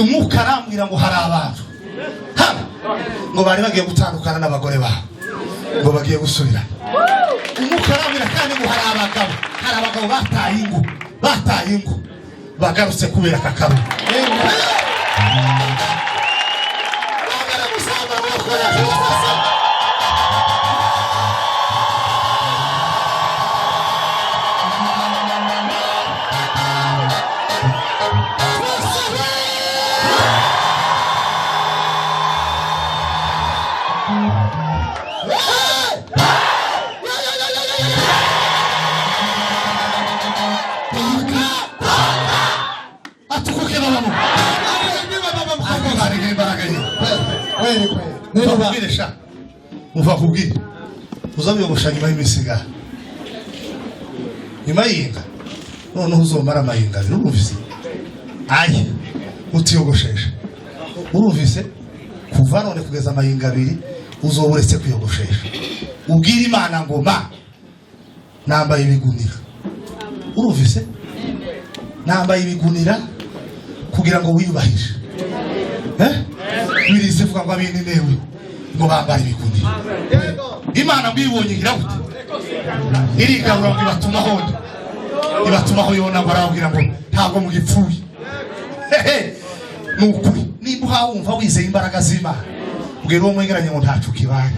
umwuka arambwira ngo hari abantu ngo bari bagiye gutandukana n'abagore babo ngo bagiye gusubira. Umwuka arambwira kandi ngo hari abagabo bataye ingo bagarutse kubera kakaro. Muva kubwira uzabiyogosha nyuma y'imisiga nyuma y'inga none uzomara amayinga urumvise aye utiyogoshesha urumvise kuva none kugeza amayinga 2 uzoburetse kuyogoshesha ubwira Imana ngo ma nambaye ibigunira urumvise nambaye ibigunira kugira ngo wiyubahishe birize vuga ngo abindi newe ngo bambare ibigunira. Imana bwibonye giragute irigabura ngo ibatumaho yona ngo arabwira ngo ntago mugipfuye. Nukuri nimba uhawumva wizeye imbaraga z'Imana ubwira uwo mwegeranye ngo ntacu kibaye.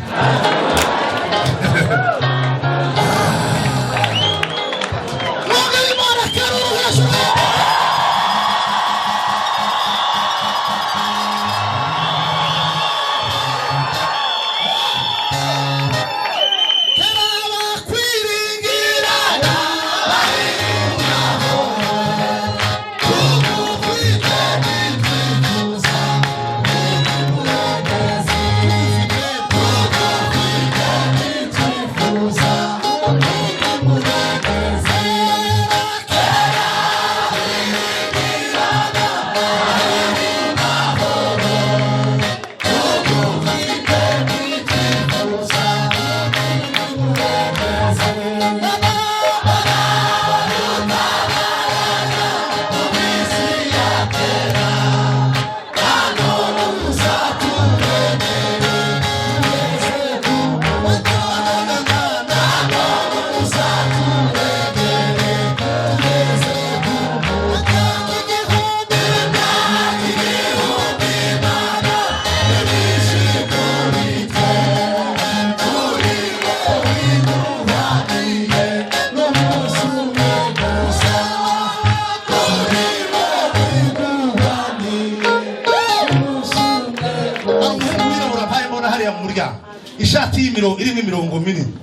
Ishati y'imiro irimo imirongo minini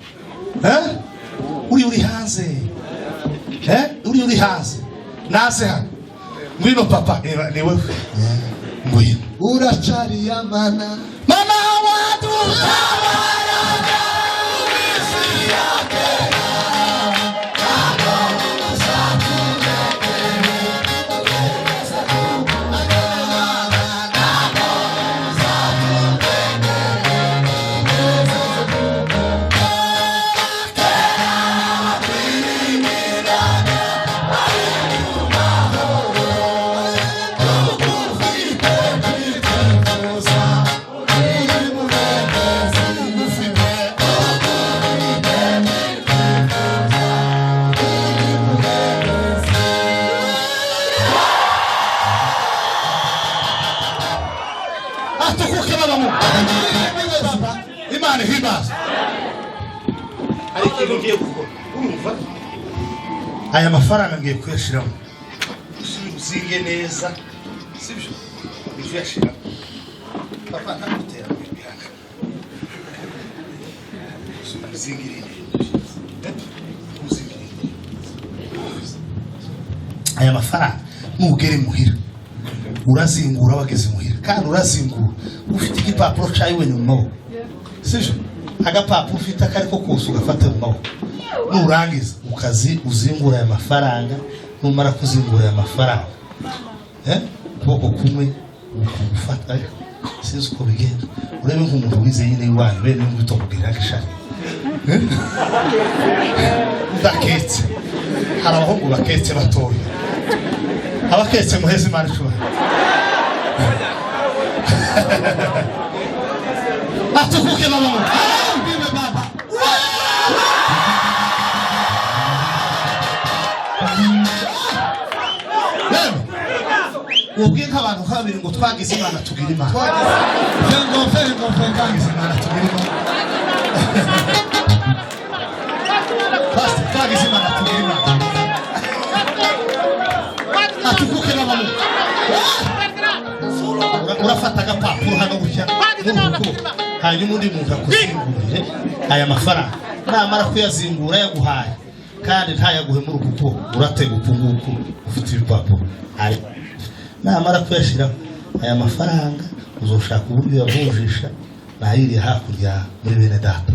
uri hanze uri hanze naze hano ngwino papa ni wewe ngwino uracari ya mama wadutabara umisi yake Imana hibasa ariko ngiye gukora urumva aya mafaranga ngiye kuyashiramo uzinge neza sibyo ivyo yashira papa ntakutera kwibihaka uzingirire aya mafaranga nugere muhira urazingura bageze muhira kandi urazingura ufite igipapuro cyayiwe nyuma sije agapapuro ufite akariko kose ugafata mu nurangiza ukazi uzingura aya mafaranga numara kuzingura aya mafaranga boko kumwe ukufata sinzi uko bigenda urebe nk'umuntu wize nyine iwanyu bene n'ubito kubwira gishaka ndaketse hari abahungu baketse batoya abaketse muheze Imana cyuha atukuke baba Mungu. Ndiwe baba. Ubwiye nk'abantu kabiri ngo twagize Imana tugira Imana. Ngo twagize Imana tugira Imana. Pastor twagize Imana tugira Imana. Atukuke baba Mungu. Urafata agapapuro hano gutya n'urukuko hanyuma undi muntu akuzingurire aya mafaranga namara kuyazingura yaguhaye kandi ntayaguhe mu rukuko uratega upunguko ufite ibipapuro ari namara kuyashira aya mafaranga uzoshaka uburyo yavunjisha nayiri hakurya muri bene data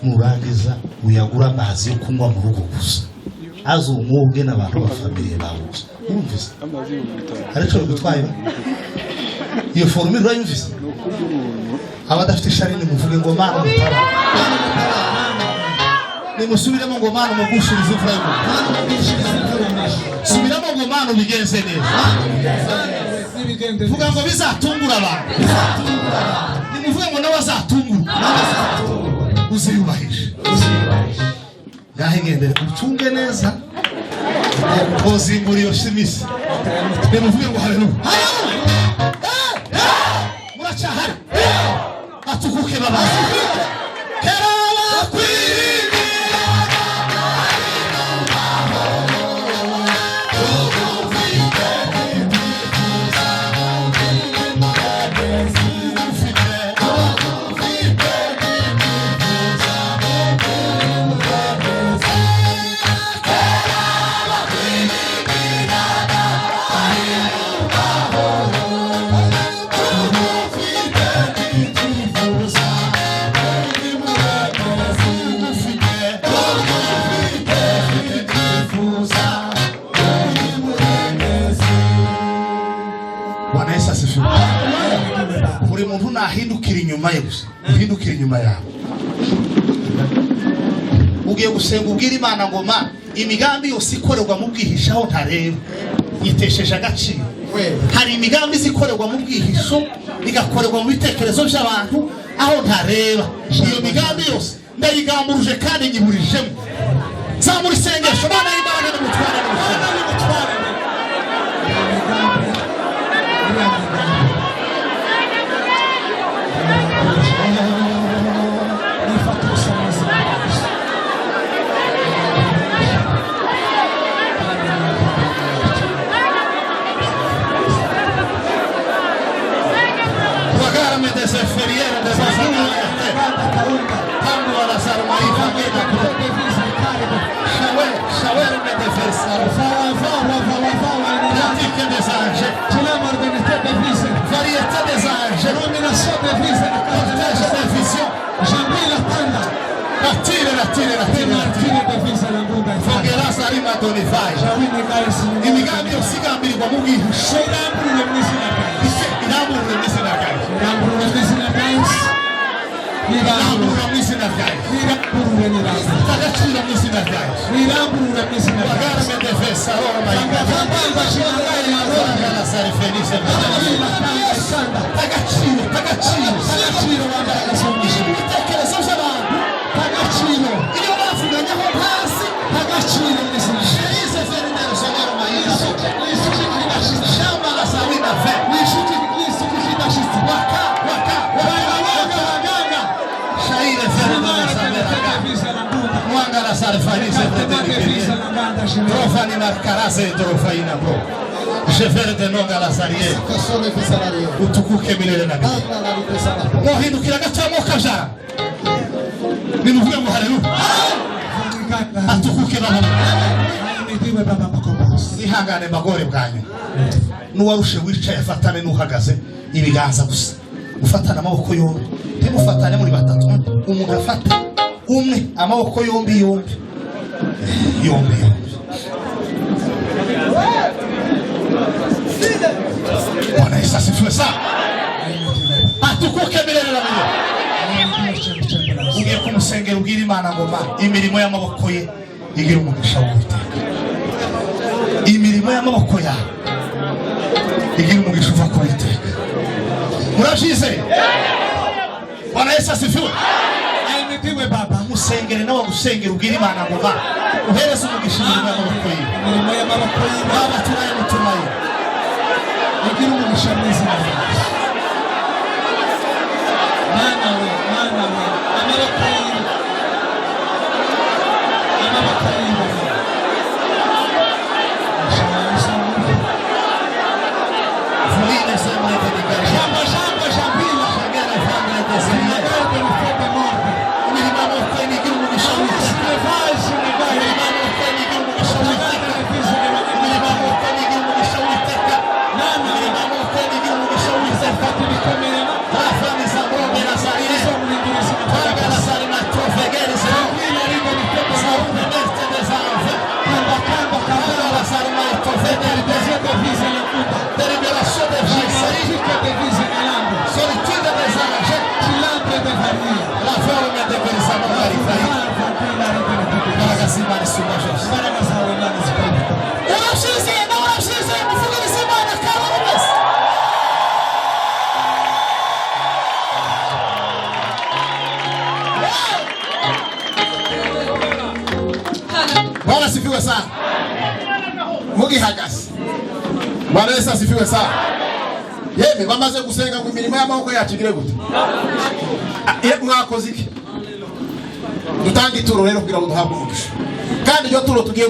nurangiza uyagura amazi yo kunywa mu rugo gusa azumubwe n'abantu bafamiliye bawe gusa urumvise arico gutwaye iyo formule urayumvise abadafite sharine muvuge ngo Mana mutara nimusubiremo ngo Mana mugushirize imvura subiramo ngo Mana ubigenze neza vuga ngo bizatungura abantu nimuvuge ngo nawe azatungura uziyubahishe yahengendere ucunge neza ozimbura iyo shimisi nimuvuge ngo haleluya murachahari atukuke baba kerala kwini buri muntu nahindukira inyuma ye gusa uhindukira inyuma yawe ugiye gusenga ubwira Imana ngo ma imigambi yose ikorerwa mu bwihisho ntareba yitesheje agaciro hari imigambi izikorerwa mu bwihisho igakorerwa mu bitekerezo by'abantu aho ntareba iyo migambi yose ndayigamburuje kandi nyiburijemo zamura isengesho Mana y'Imana n'umutware imigambi yose igambirirwa mu bwihisho iramburure mu izina ryayo tagaciro mu izina ryayo utukuke milele na milele mohindukira gacamo kajara nimuvuge ngo haleluya atukuke baba ihangane magore bwanyu nuwarushe wicaye afatane nuhagaze ibiganza gusa ufatana amaboko yombi ntimufatane muri batatu umuntu afata umwe amaboko yombi yombi Bwana Yesu asifiwe sana. Atukuke milele na milele. Ugiye kumusengera ubwira Imana ngo Mana imirimo y'amaboko ye igira umugisha w'Uwiteka. Imirimo y'amaboko yawe igira umugisha uva ku Uwiteka. Murashize. Bwana Yesu asifiwe. Ahimidiwe Baba. Musengere nawe gusengera ubwira Imana ngo ba uhereze umugisha y'amaboko yiwe. Imirimo y'amaboko yiwe. Baba tunaye. Ugira umugisha mwiza. Mana we. Amaboko yiwe. Bwana asifiwe sana. Mugi hagasi. Bwana Yesu asifiwe sana. Yeme bamaze gusenga ngo imirimo y'amaboko yacu igire gute? Mwakoze iki? Dutange ituro rero kugira ngo duhabwe umugisha. Kandi iyo turo tugiye